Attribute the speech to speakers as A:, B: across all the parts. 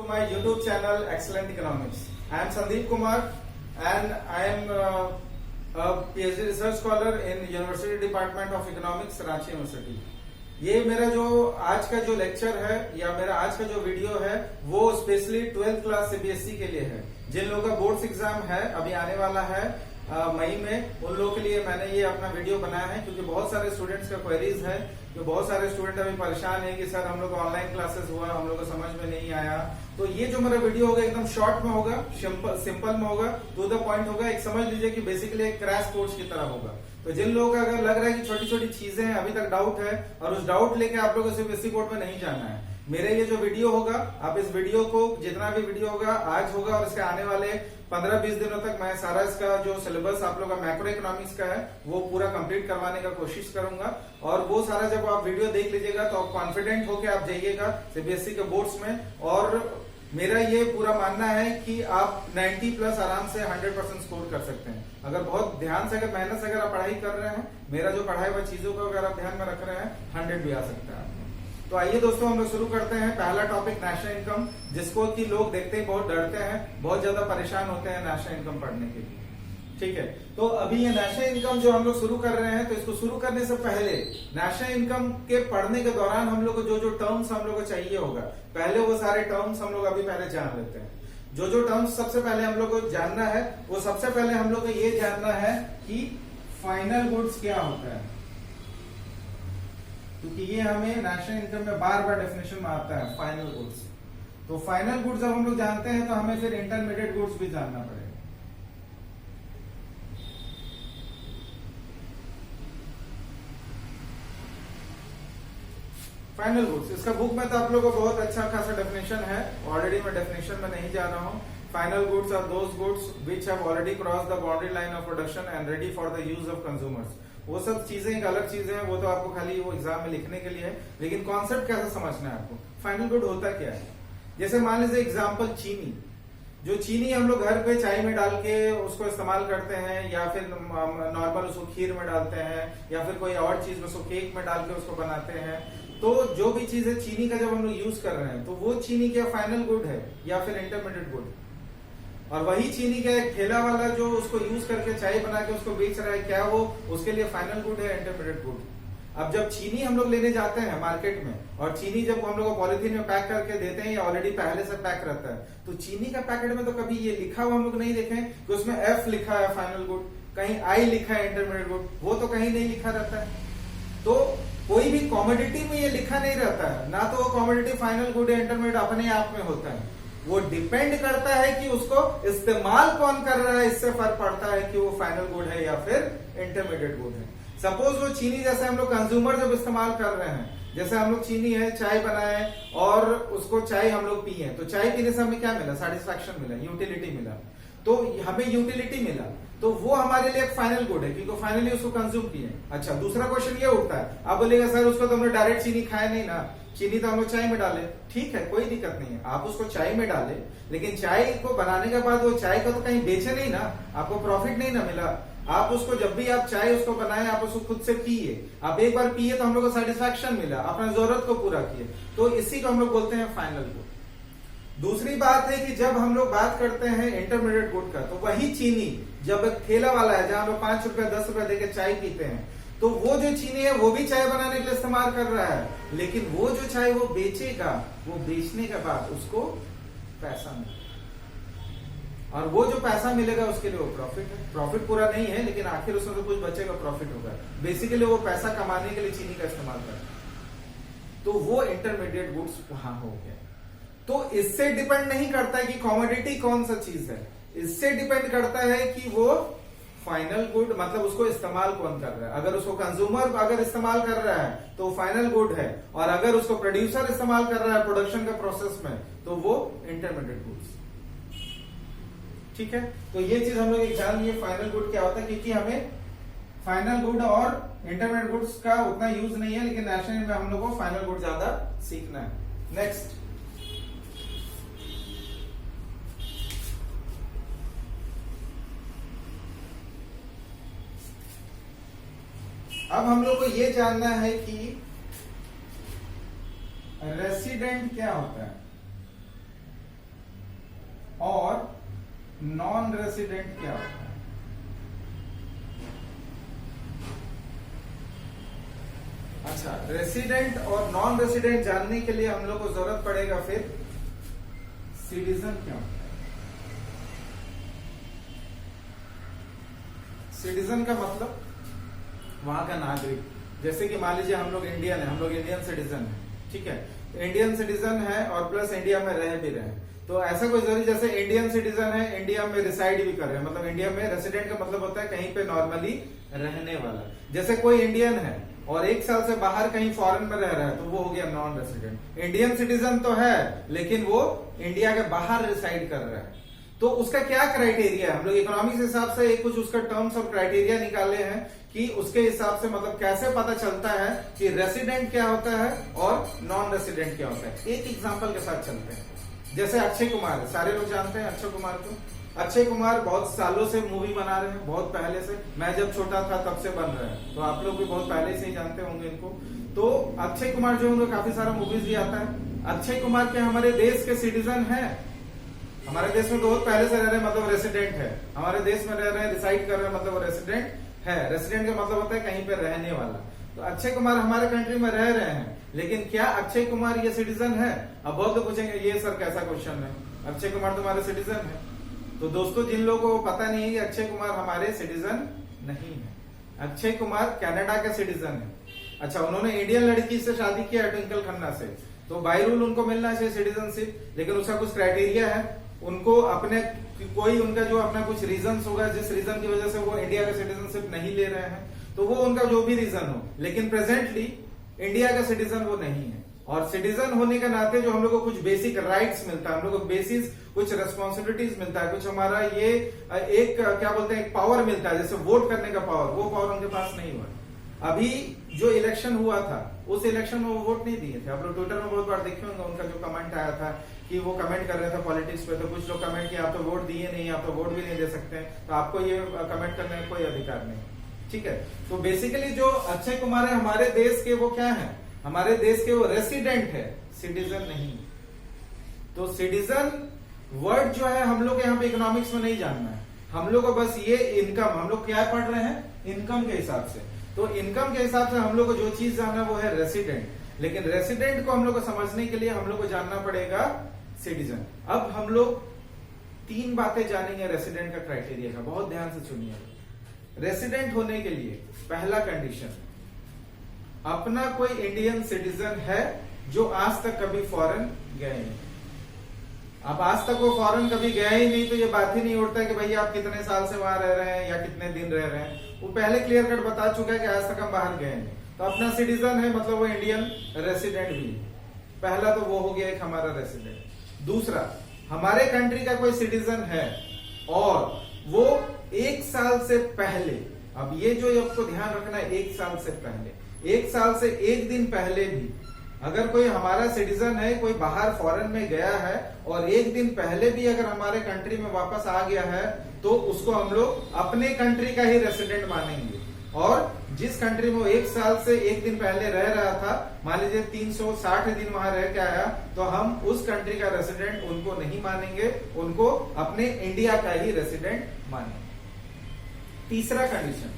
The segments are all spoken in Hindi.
A: to my YouTube channel Excellent Economics. I am Sandeep Kumar and I am a PhD research scholar in University Department of Economics, Ranchi University. ये मेरा जो आज का जो लेक्चर है या मेरा आज का जो वीडियो है वो स्पेशली 12th क्लास सीबीएसई के लिए है। जिन लोगों का बोर्ड्स एग्जाम है अभी आने वाला है मई में, उन लोगों के लिए मैंने ये अपना वीडियो बनाया है क्योंकि बहुत सारे स्टूडेंट्स का क्वेरीज है कि बहुत सारे स्टूडेंट अभी परेशान है कि सर हम लोग ऑनलाइन क्लासेस हुआ, हम लोग को समझ में नहीं आया। तो ये जो मेरा वीडियो होगा एकदम शॉर्ट में होगा, सिंपल में होगा, टू द पॉइंट होगा। एक समझ लीजिए कि बेसिकली एक क्रैश कोर्स की तरह होगा। तो जिन लोगों का अगर लग रहा है कि छोटी छोटी चीजें हैं, अभी तक डाउट है और उस डाउट लेके आप लोगों को सीबीएसई बोर्ड में नहीं जाना है, मेरे ये जो वीडियो होगा, आप इस वीडियो को जितना भी वीडियो होगा आज होगा और इसके आने वाले 15-20 दिनों तक मैं सारा इसका जो सिलेबस आप लोग का मैक्रो इकोनॉमिक्स का है वो पूरा कंप्लीट करवाने का कोशिश करूंगा। और वो सारा जब आप वीडियो देख लीजिएगा तो आप कॉन्फिडेंट होकर आप जाइएगा सीबीएसई के बोर्ड्स में। और मेरा ये पूरा मानना है कि आप 90+ आराम से 100% स्कोर कर सकते हैं अगर बहुत ध्यान से, अगर मेहनत से अगर आप पढ़ाई कर रहे हैं। मेरा जो पढ़ाई हुआ चीजों को अगर आप ध्यान में रख रहे हैं 100 भी आ सकता है। तो आइए दोस्तों हम लोग शुरू करते हैं। पहला टॉपिक नेशनल इनकम, जिसको कि लोग देखते ही बहुत डरते हैं, बहुत ज्यादा परेशान होते हैं नेशनल इनकम पढ़ने के लिए। ठीक है, तो अभी ये नेशनल इनकम जो हम लोग शुरू कर रहे हैं, तो इसको शुरू करने से पहले नेशनल इनकम के पढ़ने के दौरान हम लोग को जो जो टर्म्स हम लोग को चाहिए होगा, पहले वो सारे टर्म्स हम लोग अभी पहले जान लेते हैं। जो जो टर्म्स सबसे पहले हम लोग को जानना है, वो सबसे पहले हम लोग को ये जानना है कि फाइनल गुड्स क्या होता है, क्योंकि ये हमें नेशनल इनकम में बार बार डेफिनेशन में आता है फाइनल गुड्स। तो फाइनल गुड्स जब हम लोग जानते हैं तो हमें फिर इंटरमीडिएट गुड्स भी जानना पड़ेगा। फाइनल गुड्स, इसका बुक में तो आप लोगों को बहुत अच्छा खासा डेफिनेशन है, ऑलरेडी मैं डेफिनेशन में नहीं जा रहा हूं। Final goods are those goods which have already cross the boundary line of production and ready for the use of consumers. वो सब चीजें एक अलग चीजें हैं, वो तो आपको खाली वो एग्जाम में लिखने के लिए है, लेकिन कॉन्सेप्ट कैसे समझना है आपको। फाइनल गुड होता क्या है, जैसे मान लीजिए एग्जाम्पल चीनी। जो चीनी हम लोग घर पे चाय में डाल के उसको इस्तेमाल करते हैं, या फिर नॉर्मल उसको खीर में डालते हैं, या फिर कोई और चीज में उसको केक में डाल के उसको बनाते हैं। तो जो भी चीज है चीनी का जब हम लोग यूज कर रहे हैं, तो वो चीनी क्या फाइनल गुड है या फिर इंटरमीडिएट गुड। और वही चीनी का एक ठेला वाला जो उसको यूज करके चाय बना के उसको बेच रहा है, क्या वो उसके लिए फाइनल गुड है इंटरमीडिएट गुड। अब जब चीनी हम लोग लेने जाते हैं मार्केट में, और चीनी जब हम लोग पॉलिथीन में पैक करके देते हैं या ऑलरेडी पहले से पैक रहता है, तो चीनी का पैकेट में तो कभी ये लिखा हुआ हम लोग नहीं देखें कि उसमें F लिखा है फाइनल गुड, कहीं I लिखा है इंटरमीडिएट गुड, वो तो कहीं नहीं लिखा रहता है। तो कोई भी कॉमोडिटी में ये लिखा नहीं रहता है, ना तो वो कॉमोडिटी फाइनल गुड या इंटरमीडिएट अपने आप में होता है। वो डिपेंड करता है कि उसको इस्तेमाल कौन कर रहा है, इससे फर्क पड़ता है कि वो फाइनल गुड है या फिर इंटरमीडिएट गुड है। सपोज वो चीनी जैसे हम लोग कंज्यूमर जब इस्तेमाल कर रहे हैं, जैसे हम लोग चीनी है चाय बनाए और उसको चाय हम लोग पिए, तो चाय पीने से हमें क्या मिला, सेटिस्फैक्शन मिला, यूटिलिटी मिला। तो हमें यूटिलिटी मिला, तो वो हमारे लिए एक फाइनल गुड है क्योंकि फाइनली उसको कंज्यूम किए। अच्छा, दूसरा क्वेश्चन ये उठता है, आप बोलेगा सर उसको तो हमने डायरेक्ट चीनी खाया नहीं ना, चीनी तो हम लोग चाय में डाले। ठीक है, कोई दिक्कत नहीं है, आप उसको चाय में डाले, लेकिन चाय को बनाने के बाद वो चाय को तो कहीं बेचे नहीं ना, आपको प्रॉफिट नहीं ना मिला। आप उसको जब भी आप चाय उसको बनाए, आप उसको खुद से पिए, आप एक बार पिए तो हम लोग को सेटिस्फैक्शन मिला, अपना जरूरत को पूरा किए, तो इसी को हम लोग बोलते हैं फाइनल गुड। दूसरी बात है कि जब हम लोग बात करते हैं इंटरमीडिएट गुड का, तो वही चीनी जब एक ठेला वाला है जहां लोग 5 रुपए 10 रुपए देके चाय पीते हैं, तो वो जो चीनी है वो भी चाय बनाने के लिए इस्तेमाल कर रहा है, लेकिन वो जो चाय वो बेचेगा, वो बेचने के बाद उसको पैसा मिलेगा, और वो जो पैसा मिलेगा उसके लिए वो प्रॉफिट है। प्रॉफिट पूरा नहीं है, लेकिन आखिर उसमें तो कुछ बचेगा, प्रॉफिट होगा। बेसिकली वो पैसा कमाने के लिए चीनी का इस्तेमाल करता है, तो वो इंटरमीडिएट गुड्स वहां हो गया। तो इससे डिपेंड नहीं करता है कि कॉमोडिटी कौन सा चीज है, इससे डिपेंड करता है कि वो फाइनल गुड मतलब उसको इस्तेमाल कौन कर रहा है। अगर उसको कंज्यूमर अगर इस्तेमाल कर रहा है तो फाइनल गुड है, और अगर उसको प्रोड्यूसर इस्तेमाल कर रहा है प्रोडक्शन के प्रोसेस में, तो वो इंटरमीडिएट गुड्स। ठीक है, तो ये चीज हम लोग एक जान लिए फाइनल गुड क्या होता है, क्योंकि हमें फाइनल गुड और इंटरमीडिएट गुड्स का उतना यूज नहीं है, लेकिन नेशनल में हम लोग को फाइनल गुड ज्यादा सीखना है। नेक्स्ट, अब हम लोग को ये जानना है कि रेसिडेंट क्या होता है। नॉन रेसिडेंट क्या होता है? अच्छा, रेसिडेंट और नॉन रेसिडेंट जानने के लिए हम लोग को जरूरत पड़ेगा फिर सिटीजन क्या होता है। सिटीजन का मतलब वहां का नागरिक। जैसे कि मान लीजिए हम लोग इंडियन है, हम लोग इंडियन सिटीजन है, ठीक है, इंडियन सिटीजन है और प्लस इंडिया में रह भी रहे हैं, तो ऐसा कोई जरूरी, जैसे इंडियन सिटीजन है, इंडिया में रिसाइड भी कर रहे हैं, मतलब इंडिया में रेसिडेंट का मतलब होता है कहीं पे नॉर्मली रहने वाला। जैसे कोई इंडियन है और 1 साल से बाहर कहीं फॉरेन में रह रहा है तो वो हो गया नॉन रेसिडेंट। इंडियन सिटीजन तो है लेकिन वो इंडिया के बाहर रिसाइड कर रहा है, तो उसका क्या क्राइटेरिया है? हम लोग इकोनॉमिक्स हिसाब से एक कुछ उसका टर्म्स और क्राइटेरिया निकाले हैं कि उसके हिसाब से मतलब कैसे पता चलता है कि रेसिडेंट क्या होता है और नॉन रेसिडेंट क्या होता है। एक एग्जांपल के साथ चलते हैं। जैसे अक्षय कुमार, सारे लोग जानते हैं अक्षय कुमार को। अक्षय कुमार बहुत सालों से मूवी बना रहे हैं, बहुत पहले से, मैं जब छोटा था तब से बन रहे हैं, तो आप लोग भी बहुत पहले से ही जानते होंगे इनको। तो अक्षय कुमार जो उनको काफी सारा मूवीज भी आता है। अक्षय कुमार के हमारे देश के सिटीजन है, हमारे देश में बहुत पहले से रह रहे हैं, मतलब रेसिडेंट है, हमारे देश में रह रहे हैं, रिसाइड कर रहे हैं, मतलब रेसिडेंट है। रेसिडेंट का मतलब होता है कहीं पे रहने वाला। तो अक्षय कुमार हमारे कंट्री में रह रहे हैं, लेकिन क्या अक्षय कुमार ये सिटीजन है? अब बहुत लोग पूछेंगे ये सर कैसा क्वेश्चन है, अक्षय कुमार तुम्हारे सिटीजन है। तो दोस्तों, जिन लोगों को पता नहीं है कि अक्षय कुमार हमारे सिटीजन नहीं है, अक्षय कुमार कनाडा के सिटीजन है। अच्छा, उन्होंने इंडियन लड़की से शादी किया ट्विंकल खन्ना से, तो बाय रूल उनको मिलना चाहिए सिटीजनशिप, लेकिन उसका कुछ क्राइटेरिया है, उनको अपने कोई उनका जो अपना कुछ रीजन होगा जिस रीजन की वजह से वो इंडिया का सिटीजनशिप नहीं ले रहे हैं, तो वो उनका जो भी रीजन हो, लेकिन प्रेजेंटली इंडिया का सिटीजन वो नहीं है। और सिटीजन होने के नाते जो हम लोग को कुछ बेसिक राइट्स मिलता है, हम लोग को बेसिस कुछ रेस्पॉन्सिबिलिटीज मिलता है, कुछ हमारा ये एक क्या बोलते हैं, एक पावर मिलता है, जैसे वोट करने का पावर, वो पावर उनके पास नहीं हुआ। अभी जो इलेक्शन हुआ था उस इलेक्शन में वो वोट नहीं दिए थे। आप लोग ट्विटर में बहुत बार देखे होंगे, उनका जो कमेंट आया था कि वो कमेंट कर रहे थे पॉलिटिक्स पे, तो कुछ लोग कमेंट किया आप तो वोट दिए नहीं, आप तो वोट भी नहीं दे सकते हैं, तो आपको ये कमेंट करने का कोई अधिकार नहीं, ठीक है। तो बेसिकली जो अक्षय कुमार है हमारे देश के, वो क्या है, हमारे देश के वो रेसिडेंट है, सिटीजन नहीं। तो सिटीजन वर्ड जो है हम लोग यहाँ पे इकोनॉमिक्स में नहीं जानना है, हम लोग को बस ये इनकम, हम लोग क्या पढ़ रहे हैं, इनकम के हिसाब से। तो इनकम के हिसाब से हम लोग को जो चीज जानना वो है रेसिडेंट, लेकिन रेसिडेंट को हम लोग को समझने के लिए हम लोग को जानना पड़ेगा सिटीजन। अब हम लोग 3 बातें जानेंगे रेसिडेंट का क्राइटेरिया का, बहुत ध्यान से सुनिए। रेसिडेंट होने के लिए पहला कंडीशन, अपना कोई इंडियन सिटीजन है जो आज तक कभी फॉरेन गए नहीं। अब आज तक वो फॉरेन कभी गया ही नहीं, तो ये बात ही नहीं उठता कि भैया आप कितने साल से वहां रह रहे हैं या कितने दिन रह रहे हैं, वो पहले क्लियर कट बता चुका है कि आज तक हम बाहर गए नहीं, तो अपना सिटीजन है, मतलब वो इंडियन रेसिडेंट भी है। पहला तो वो हो गया एक हमारा रेसिडेंट। दूसरा, हमारे कंट्री का कोई सिटीजन है और वो 1 साल से पहले, अब ये जो आपको ध्यान रखना है, 1 साल से पहले, 1 साल से 1 दिन पहले भी अगर कोई हमारा सिटीजन है, कोई बाहर फॉरेन में गया है और 1 दिन पहले भी अगर हमारे कंट्री में वापस आ गया है, तो उसको हम लोग अपने कंट्री का ही रेसिडेंट मानेंगे। और जिस कंट्री में वो 1 साल से 1 दिन पहले रह रहा था, मान लीजिए 360 दिन वहां रह के आया, तो हम उस कंट्री का रेसिडेंट उनको नहीं मानेंगे, उनको अपने इंडिया का ही रेसिडेंट मानेंगे। तीसरा कंडीशन,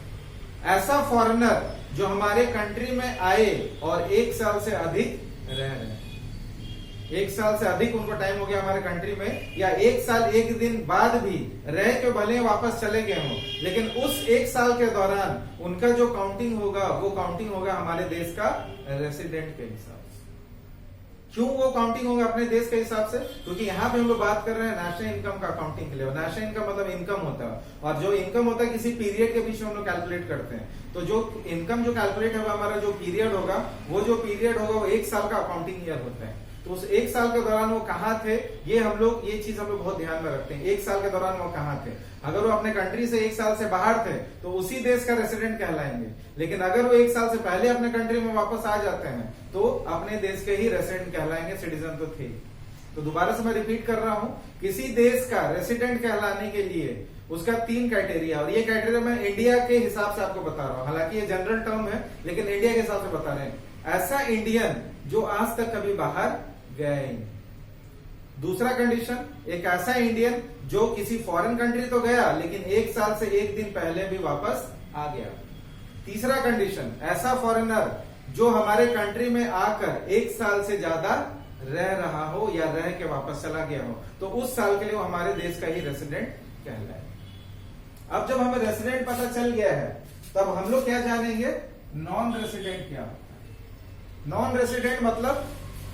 A: ऐसा फॉरेनर जो हमारे कंट्री में आए और 1 साल से अधिक रह रहे हैं, 1 साल से अधिक उनको टाइम हो गया हमारे कंट्री में, या 1 साल 1 दिन बाद भी रह के भले वापस चले गए हों, लेकिन उस 1 साल के दौरान उनका जो काउंटिंग होगा वो काउंटिंग होगा हमारे देश का रेसिडेंट के हिसाब से। क्यों वो काउंटिंग होगा अपने देश के हिसाब से? क्योंकि यहाँ पे हम लोग बात कर रहे हैं नेशनल इनकम का काउंटिंग के लिए। नेशनल इनकम मतलब इनकम होता है, और जो इनकम होता है किसी पीरियड के बीच में हम लोग कैलकुलेट करते हैं। तो जो इनकम जो कैलकुलेट होगा, हमारा जो पीरियड होगा, वो जो पीरियड होगा वो 1 साल का अकाउंटिंग ईयर होता है। तो उस 1 साल के दौरान वो कहाँ थे, ये हम लोग, ये चीज हम लोग बहुत ध्यान में रखते हैं। 1 साल के दौरान वो कहाँ थे? अगर वो अपने कंट्री से 1 साल से बाहर थे तो उसी देश का रेसिडेंट कहलाएंगे, लेकिन अगर वो 1 साल से पहले अपने कंट्री में वापस आ जाते हैं तो अपने देश के ही रेसिडेंट कहलाएंगे, सिटीजन तो थे। तो दोबारा से मैं रिपीट कर रहा हूं, किसी देश का रेसिडेंट कहलाने के लिए उसका 3 क्राइटेरिया, और ये क्राइटेरिया मैं इंडिया के हिसाब से आपको बता रहा हूं, हालांकि ये जनरल टर्म है लेकिन इंडिया के हिसाब से बता रहे हैं। ऐसा इंडियन जो आज तक कभी बाहर गए नहीं, दूसरा कंडीशन, एक ऐसा इंडियन जो किसी फॉरेन कंट्री तो गया लेकिन 1 साल से 1 दिन पहले भी वापस आ गया। तीसरा कंडीशन, ऐसा फॉरेनर जो हमारे कंट्री में आकर 1 साल से ज्यादा रह रहा हो या रह के वापस चला गया हो, तो उस साल के लिए वो हमारे देश का ही रेसिडेंट कहलाए। अब जब हमें रेसिडेंट पता चल गया है, तब हम लोग क्या जानेंगे, नॉन रेसिडेंट क्या होता है। नॉन रेसिडेंट मतलब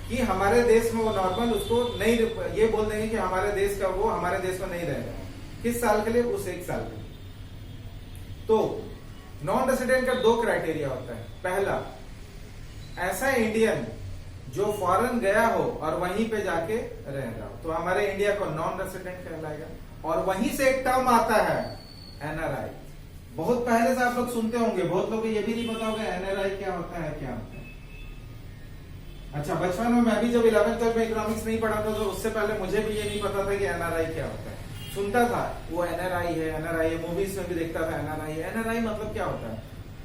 A: कि हमारे देश में वो नॉर्मल उसको नहीं, ये बोल देंगे कि हमारे देश का वो हमारे देश में नहीं रहेगा, किस साल के लिए, उस 1 साल के लिए। तो नॉन रेसिडेंट का 2 क्राइटेरिया होता है। पहला, ऐसा इंडियन जो फॉरेन गया हो और वहीं पे जाके रह रहा हो, तो हमारे इंडिया को नॉन रेसिडेंट कहलाएगा। और वहीं से एक टर्म आता है एनआरआई। बहुत पहले से आप लोग सुनते होंगे, बहुत लोग ये भी नहीं पता होगा एनआरआई क्या होता है, क्या होता है। अच्छा, बचपन में मैं भी जब 11th तक में इकोनॉमिक्स नहीं पढ़ा था, तो उससे पहले मुझे भी ये नहीं पता था कि एनआरआई क्या होता है। सुनता था वो एनआरआई है, एनआरआई है, मूवीज में भी देखता था एनआरआई है। एनआरआई मतलब क्या होता है,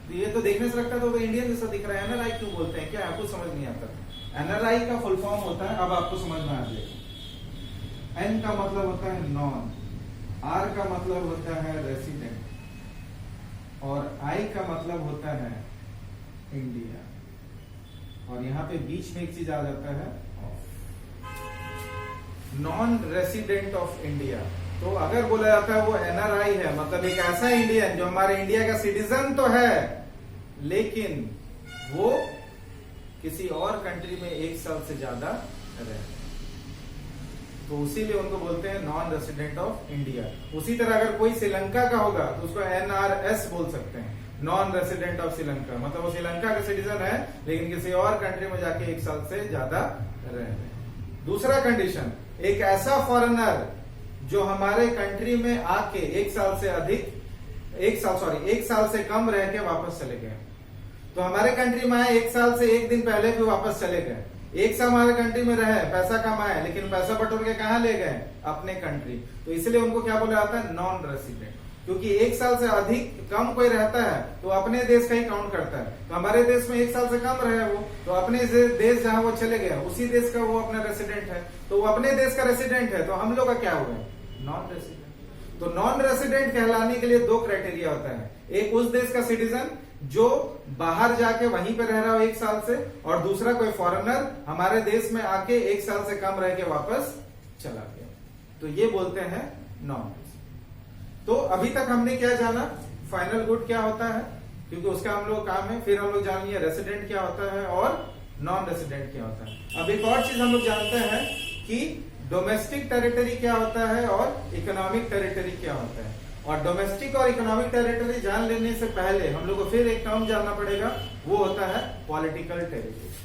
A: तो ये तो देखने से लगता था तो इंडियन जैसा दिख रहा है, एनआरआई क्यों बोलते हैं, क्या आपको समझ नहीं आता। एनआरआई का फुल फॉर्म होता है, अब आपको समझ में आ जाएगा। एन का मतलब होता है नॉन, आर का मतलब होता है रेसिडेंट, और आई का मतलब होता है इंडिया, और यहाँ पे बीच में एक चीज आ जाता है नॉन रेसिडेंट ऑफ इंडिया। तो अगर बोला जाता है वो एनआरआई है, मतलब एक ऐसा इंडियन जो हमारे इंडिया का सिटीजन तो है लेकिन वो किसी और कंट्री में 1 साल से ज्यादा रहे, तो उसीलिए उनको बोलते हैं नॉन रेसिडेंट ऑफ इंडिया। उसी तरह अगर कोई श्रीलंका का होगा तो उसको एनआरएस बोल सकते हैं, नॉन रेसिडेंट ऑफ श्रीलंका, मतलब वो श्रीलंका का सिटीजन है लेकिन किसी और कंट्री में जाके 1 साल से ज्यादा रहे। दूसरा कंडीशन, एक ऐसा फॉरेनर जो हमारे कंट्री में आके 1 साल से अधिक, 1 साल से कम रह के वापस चले गए। तो हमारे कंट्री में आए, 1 साल से 1 दिन पहले भी वापस चले गए, 1 साल हमारे कंट्री में रहे, पैसा कमाए, लेकिन पैसा बटोर के कहां ले गए, अपने कंट्री। तो इसलिए उनको क्या बोला जाता है, नॉन रेसिडेंट। क्योंकि 1 साल से अधिक कम कोई रहता है तो अपने देश का ही काउंट करता है। तो हमारे देश में 1 साल से कम रहे वो, तो अपने देश जहां वो चले गए उसी देश का वो अपना रेसिडेंट है, तो वो अपने देश का रेसिडेंट है, तो हम लोग का क्या हुआ, नॉन रेसिडेंट। तो नॉन रेसिडेंट कहलाने के लिए 2 क्राइटेरिया होता है, एक उस देश का सिटीजन जो बाहर जाके वहीं पे रह रहा हो 1 साल से, और दूसरा कोई फॉरेनर हमारे देश में आके 1 साल से कम रह के वापस चला गया, तो ये बोलते हैं नॉन रेसिडेंट। तो अभी तक हमने क्या जाना, फाइनल गुड क्या होता है, क्योंकि उसका हम लोग काम है। फिर हम लोग जान लिया रेसिडेंट क्या होता है और नॉन रेसिडेंट क्या होता है। अब एक और चीज हम लोग जानते हैं कि डोमेस्टिक टेरिटरी क्या होता है और इकोनॉमिक टेरिटरी क्या होता है। और डोमेस्टिक और इकोनॉमिक टेरिटरी जान लेने से पहले हम लोग को फिर एक टर्म जानना पड़ेगा, वो होता है पॉलिटिकल टेरिटरी।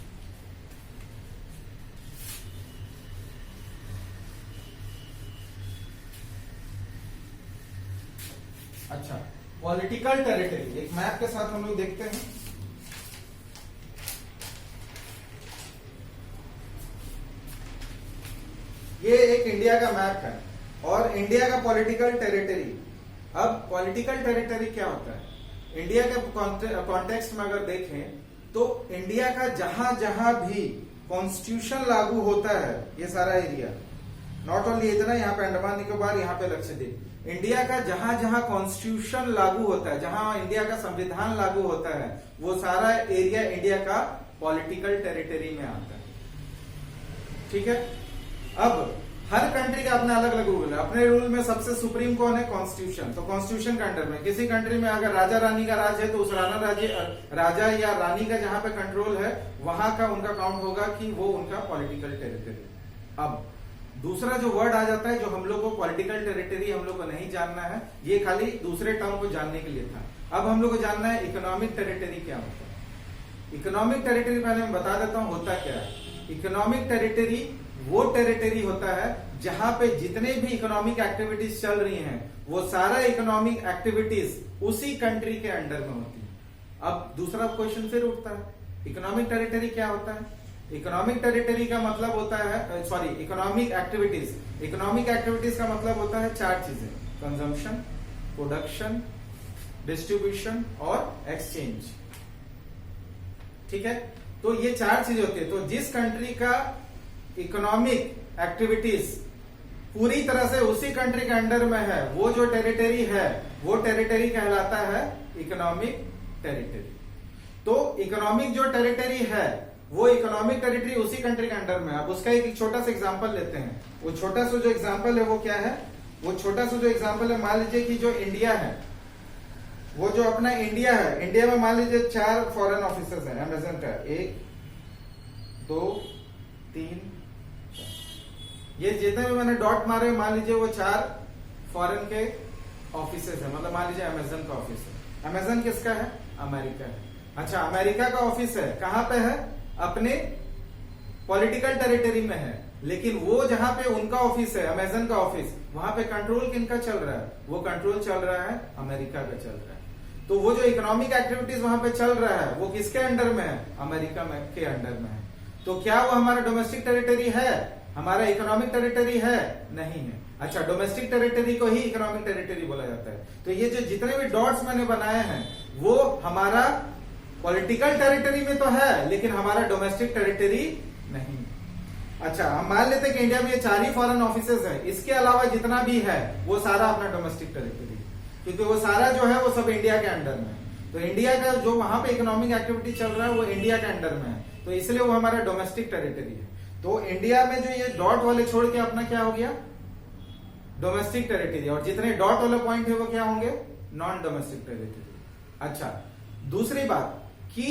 A: अच्छा, पॉलिटिकल टेरिटरी एक मैप के साथ हम लोग देखते हैं। ये एक इंडिया का मैप है और इंडिया का पॉलिटिकल टेरिटरी। अब पॉलिटिकल टेरिटरी क्या होता है, इंडिया के कॉन्टेक्स्ट में अगर देखें तो इंडिया का जहां जहां भी कॉन्स्टिट्यूशन लागू होता है, ये सारा एरिया, नॉट ओनली इतना, यहाँ पे अंडमान निकोबार, यहाँ पे लक्षद्वीप, इंडिया का जहां जहां कॉन्स्टिट्यूशन लागू होता है, जहां इंडिया का संविधान लागू होता है, वो सारा एरिया इंडिया का पॉलिटिकल टेरिटरी में आता है। ठीक है, अब हर कंट्री का अपना अलग अलग रूल है। अपने रूल में सबसे सुप्रीम कौन है, कॉन्स्टिट्यूशन। तो कॉन्स्टिट्यूशन के अंडर में किसी कंट्री में अगर राजा रानी का राज है तो उस राजा या रानी का जहां पे कंट्रोल है वहां का उनका काउंट होगा कि वो उनका पॉलिटिकल टेरिटरी। अब दूसरा जो वर्ड आ जाता है, जो हम लोग को पॉलिटिकल टेरिटरी हम लोग को नहीं जानना है, ये खाली दूसरे टर्म को जानने के लिए था। अब हम लोग को जानना है इकोनॉमिक टेरिटरी क्या होता है। इकोनॉमिक टेरिटरी पहले मैं बता देता हूं होता क्या है। इकोनॉमिक टेरिटरी वो टेरिटरी होता है जहां पे जितने भी इकोनॉमिक एक्टिविटीज चल रही हैं वो सारा इकोनॉमिक एक्टिविटीज उसी कंट्री के अंडर में होती है। अब दूसरा क्वेश्चन फिर उठता है, इकोनॉमिक टेरिटरी क्या होता है। इकोनॉमिक टेरिटरी का मतलब होता है, sorry, economic activities. Economic activities का मतलब होता है 4 चीजें, कंजम्पशन, प्रोडक्शन, डिस्ट्रीब्यूशन और एक्सचेंज। ठीक है, तो ये 4 चीजें होती है। तो जिस कंट्री का इकोनॉमिक एक्टिविटीज पूरी तरह से उसी कंट्री के अंडर में है, वो जो टेरिटरी है वो टेरिटरी कहलाता है इकोनॉमिक टेरिटरी। तो इकोनॉमिक जो टेरिटरी है वो इकोनॉमिक टेरिटरी उसी कंट्री के अंडर में। अब उसका एक छोटा सा एग्जांपल लेते हैं। वो छोटा सा जो एग्जांपल है वो क्या है? वो छोटा सा जो एग्जांपल है, मान लीजिए कि जो इंडिया है, वो जो अपना इंडिया है, इंडिया में मान लीजिए 4 फॉरेन ऑफिसर्स हैं अमेजन का, 1 2 3 4। ये जितने भी मैंने डॉट मारे मान लीजिए वो 4 फॉरेन के ऑफिसेस है, मतलब मान लीजिए अमेजन का ऑफिस है। अमेजन किसका है? अमेरिका है। अच्छा, अमेरिका का ऑफिस है, कहां पे है? अपने पॉलिटिकल टेरिटरी में है, लेकिन वो जहां पे उनका ऑफिस है, अमेजन का ऑफिस, वहां पे कंट्रोल किनका चल रहा है? वो कंट्रोल चल रहा है अमेरिका का चल रहा है। तो वो जो इकोनॉमिक एक्टिविटीज वहां पे चल रहा है वो किसके अंडर में है? अमेरिका में के अंडर में है। तो क्या वो हमारा डोमेस्टिक टेरिटरी है? हमारा इकोनॉमिक टेरिटरी है? नहीं है। अच्छा, डोमेस्टिक टेरिटरी को ही इकोनॉमिक टेरिटरी बोला जाता है। तो ये जो जितने भी डॉट्स मैंने बनाए हैं वो हमारा पॉलिटिकल टेरिटरी में तो है, लेकिन हमारा डोमेस्टिक टेरिटरी नहीं। अच्छा, हम मान लेते हैं कि इंडिया में ये 4 ही फॉरेन ऑफिसेज है, इसके अलावा जितना भी है वो सारा अपना डोमेस्टिक टेरिटरी, क्योंकि वो सारा जो है वो सब इंडिया के अंडर में है। तो इंडिया का जो वहां पे इकोनॉमिक एक्टिविटी चल रहा है वो इंडिया के अंडर में है, तो इसलिए वो हमारा डोमेस्टिक टेरिटरी है। तो इंडिया में जो ये डॉट वाले छोड़ के अपना क्या हो गया? Domestic territory. और जितने डॉट वाले पॉइंट है वो क्या होंगे? Non domestic territory. अच्छा, दूसरी बात कि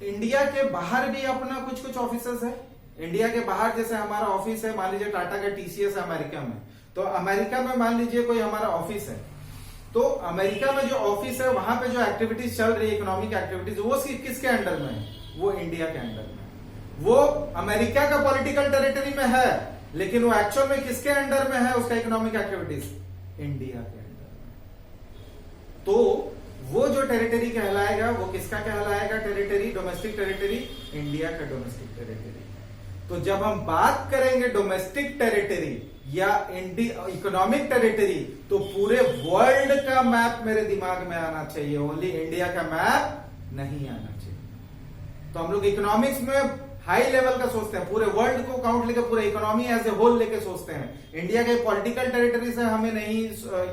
A: इंडिया के बाहर भी अपना कुछ ऑफिसेस है। इंडिया के बाहर जैसे हमारा ऑफिस है, मान लीजिए टाटा का टीसीएस है अमेरिका में, तो अमेरिका में मान लीजिए कोई हमारा ऑफिस है, तो अमेरिका में जो ऑफिस है वहां पे जो एक्टिविटीज चल रही है, इकोनॉमिक एक्टिविटीज, वो किसके अंडर में है? वो इंडिया के अंडर में। वो अमेरिका का पॉलिटिकल टेरिटरी में है, लेकिन वो एक्चुअल में किसके अंडर में है? उसका इकोनॉमिक एक्टिविटीज इंडिया के अंडर में। तो वो जो टेरिटरी कहलाएगा वो किसका कहलाएगा? टेरिटरी, डोमेस्टिक टेरिटरी, इंडिया का डोमेस्टिक टेरिटरी। तो जब हम बात करेंगे डोमेस्टिक टेरिटरी या इकोनॉमिक टेरिटरी, तो पूरे वर्ल्ड का मैप मेरे दिमाग में आना चाहिए, ओनली इंडिया का मैप नहीं आना चाहिए। तो हम लोग इकोनॉमिक्स में हाई लेवल का सोचते हैं, पूरे वर्ल्ड को काउंट लेके, पूरे इकोनॉमी एज ए होल लेके सोचते हैं। इंडिया के पॉलिटिकल टेरिटरी से हमें नहीं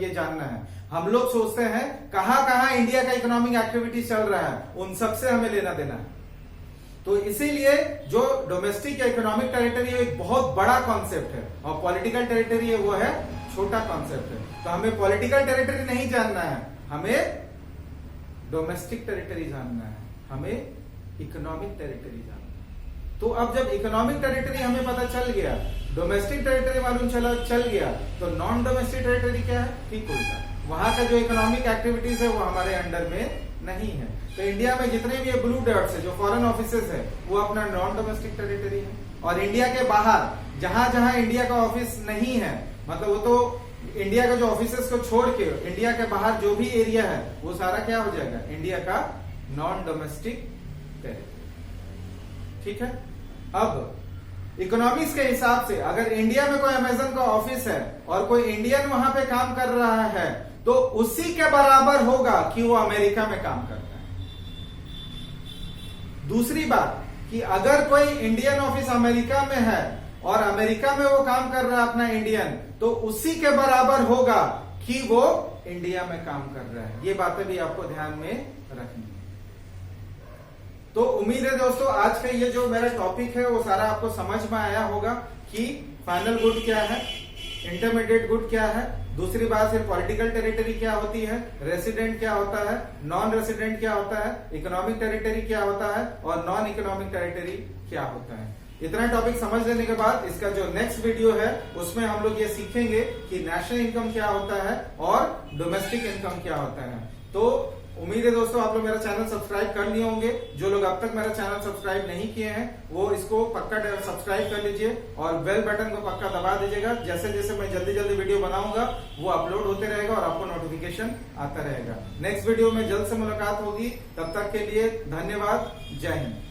A: ये जानना है। हम लोग सोचते हैं कहां कहां इंडिया का इकोनॉमिक एक्टिविटी चल रहा है, उन सबसे हमें लेना देना है। तो इसीलिए जो डोमेस्टिक या इकोनॉमिक टेरिटरी है एक बहुत बड़ा कॉन्सेप्ट है, और पॉलिटिकल टेरिटरी है वो है छोटा कॉन्सेप्ट है। तो हमें पॉलिटिकल टेरिटरी नहीं जानना है, हमें डोमेस्टिक टेरिटरी जानना है, हमें इकोनॉमिक टेरिटरी जानना है। तो अब जब इकोनॉमिक टेरिटरी हमें पता चल गया, डोमेस्टिक टेरिटरी मालूम चल गया, तो नॉन डोमेस्टिक टेरिटरी क्या है? ठीक उल्टा, वहां का जो इकोनॉमिक एक्टिविटीज है वो हमारे अंडर में नहीं है। तो इंडिया में जितने भी ब्लू डॉट्स है, जो फॉरेन ऑफिसेस है, वो अपना नॉन डोमेस्टिक टेरिटरी है। और इंडिया के बाहर जहां जहां इंडिया का ऑफिस नहीं है, मतलब वो तो इंडिया का जो ऑफिसेस को छोड़ के इंडिया के बाहर जो भी एरिया है वो सारा क्या हो जाएगा? इंडिया का नॉन डोमेस्टिक टेरिटरी। ठीक है। अब इकोनॉमिक्स के हिसाब से अगर इंडिया में कोई अमेजन का ऑफिस है और कोई इंडियन वहां पे काम कर रहा है, तो उसी के बराबर होगा कि वो अमेरिका में काम करता है। दूसरी बात कि अगर कोई इंडियन ऑफिस अमेरिका में है और अमेरिका में वो काम कर रहा है अपना इंडियन, तो उसी के बराबर होगा कि वो इंडिया में काम कर रहा है। ये बातें भी आपको ध्यान में रखनी है। तो उम्मीद है दोस्तों आज का ये जो मेरा टॉपिक है वो सारा आपको समझ में आया होगा कि फाइनल गुड क्या है, इंटरमीडिएट गुड क्या है, दूसरी बात फिर पॉलिटिकल टेरिटरी क्या होती है, रेसिडेंट क्या होता है, नॉन रेसिडेंट क्या होता है, इकोनॉमिक टेरिटरी क्या होता है, और नॉन इकोनॉमिक टेरिटरी क्या होता है। इतना टॉपिक समझ लेने के बाद इसका जो नेक्स्ट वीडियो है उसमें हम लोग ये सीखेंगे कि नेशनल इनकम क्या होता है और डोमेस्टिक इनकम क्या होता है। तो उम्मीद है दोस्तों आप लोग मेरा चैनल सब्सक्राइब कर लिए होंगे। जो लोग अब तक मेरा चैनल सब्सक्राइब नहीं किए हैं वो इसको पक्का सब्सक्राइब कर लीजिए और बेल बटन को पक्का दबा दीजिएगा। जैसे जैसे मैं जल्दी जल्दी वीडियो बनाऊंगा वो अपलोड होते रहेगा और आपको नोटिफिकेशन आता रहेगा। नेक्स्ट वीडियो में जल्द से मुलाकात होगी, तब तक के लिए धन्यवाद। जय हिंद।